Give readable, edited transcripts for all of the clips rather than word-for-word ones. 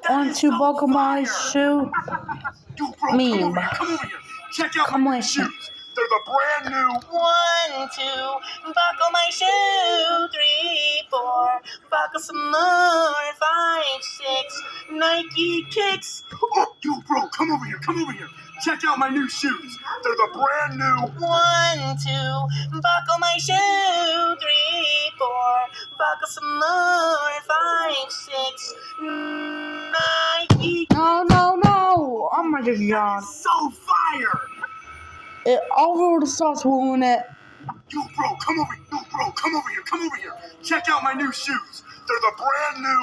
Want to buckle my shoe? Yo, bro, Meme. come over here. Check out my Compilation. shoes. They're the brand new 1, 2, buckle my shoe. 3, 4, buckle some more. 5, 6, Nike kicks. Oh, yo, bro, come over here. Check out my new shoes. They're the brand new 1, 2, buckle my shoe. 3, 4, buckle some more. 5, 6, Nike. No. Oh my god. So fire. It all starts doing it. Yo, bro, come over here. Check out my new shoes. They're the brand new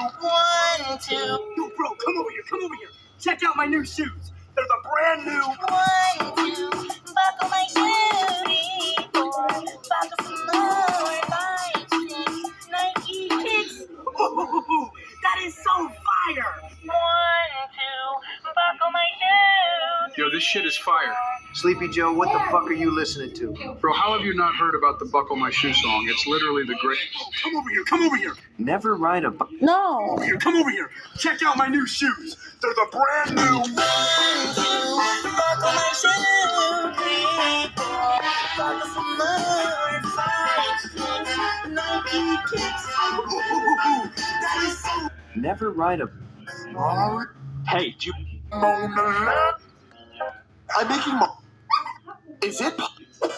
1, 2. Yo, bro, come over here. Check out my new shoes. They're the brand new 1, 2. Buckle my shoes. 3, 4. Buckle some more. 5, 6. Nike kicks. Ooh, that is so fire. 1, 2. Buckle my shoes. Yo, this shit is fire. Sleepy Joe, what the fuck are you listening to? Bro, how have you not heard about the Buckle My Shoe song? It's literally the great... Come over here. Never ride a bike. No. Come over here. Check out my new shoes. They're the brand new 1, 2. Buckle my shoe. 3, 4. Buckle some more. 5, 6. Nike kicks. Ooh, that is so... Never ride a... Hey, do you... I'm making my... Is it?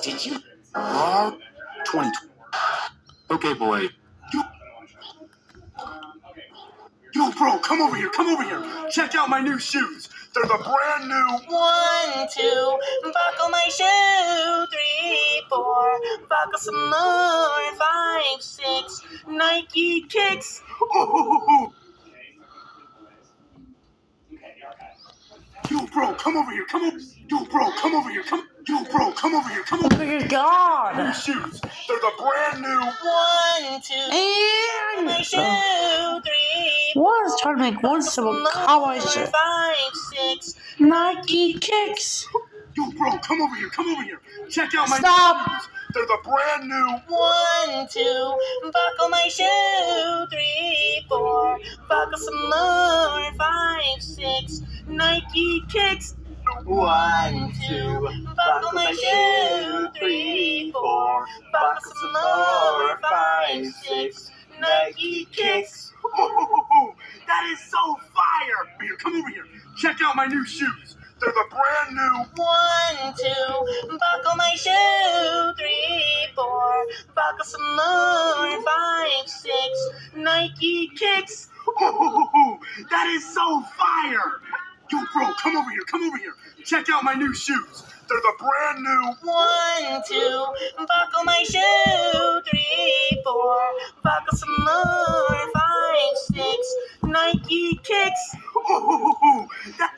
Did you? 20. Okay, boy. Yo, bro, come over here. Check out my new shoes. They're the brand new 1, 2. Buckle my shoe. 3, 4. Buckle some more. 5, 6. Nike kicks. Ooh. Yo, bro, come over here. Yo, bro, come over here. Oh my god. Shoes. They're the brand new 1, 2. And My shoe. 3. was trying to make one simple compilation. 5, 6. Nike kicks. Yo, bro, come over here. Check out my Stop. shoes. They're the brand new 1, 2. Buckle my shoe. 3, 4. Buckle some more. 5, 6. Nike kicks. 1, 2. Buckle my shoe. 3, 4. Buckle some more. 5, 6. Nike kicks. Ooh, that is so fire. Come over here. Check out my new shoes. They're the brand new 1, 2. Buckle my shoe. 3, 4. Buckle some more. 5, 6. Nike kicks. Ooh, that is so fire. Yo, bro, come over here. Check out my new shoes. They're the brand new 1, 2. Buckle my shoe. 3, 4. Buckle some more. 5, 6. Nike kicks. Ooh,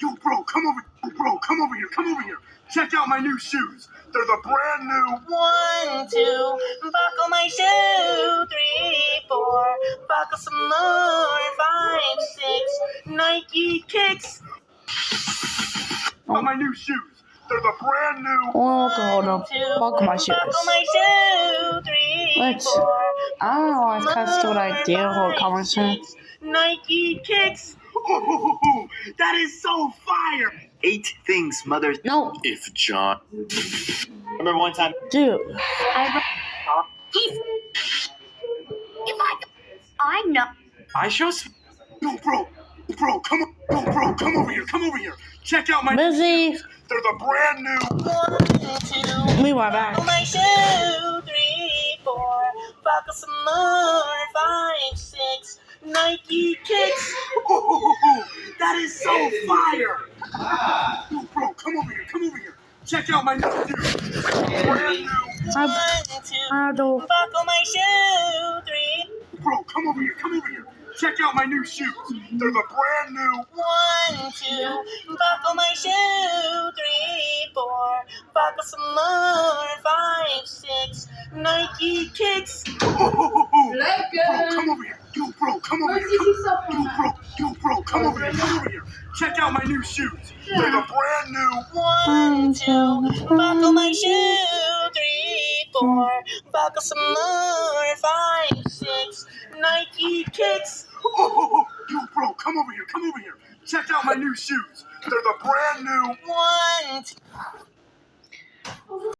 yo, bro, come over here. Check out my new shoes. They're the brand new 1, 2. Buckle my shoe. 3, 4. Buckle some more. 5, 6. Nike kicks. My new shoes. They're the brand new Hold on. Buckle my shoes. Buckle my shoe. 3, Let's. 4. I don't know. It's kind of stupid idea for a compilation. Nike kicks. Ooh, that is so fire. 8 things, mother... No, If John... Remember one time... dude. I know. I show... Yo, bro, come over here. Check out my Busy. They're the brand new 1, 2. Be right back. Buckle my shoe. 3, 4. Buckle some more. 5, 6. Nike kicks. Ooh, that is so fire. Yo, bro, come over here. Check out my new shoes. Brand new 1, 2. I don't. Buckle my shoe. 3. Bro, come over here. Check out my new shoes. They're the brand new 1, 2. Buckle my shoe. 3, 4. Buckle some more. 5, 6. Nike kicks. Come over here. Yo, bro, come over here. Check out my new shoes. They're the brand new 1, 2. Buckle my shoe. 3, 4. Buckle some more. 5, 6. Nike kicks. Yo, bro, come over here. Check out my new shoes. They're the brand new. 1,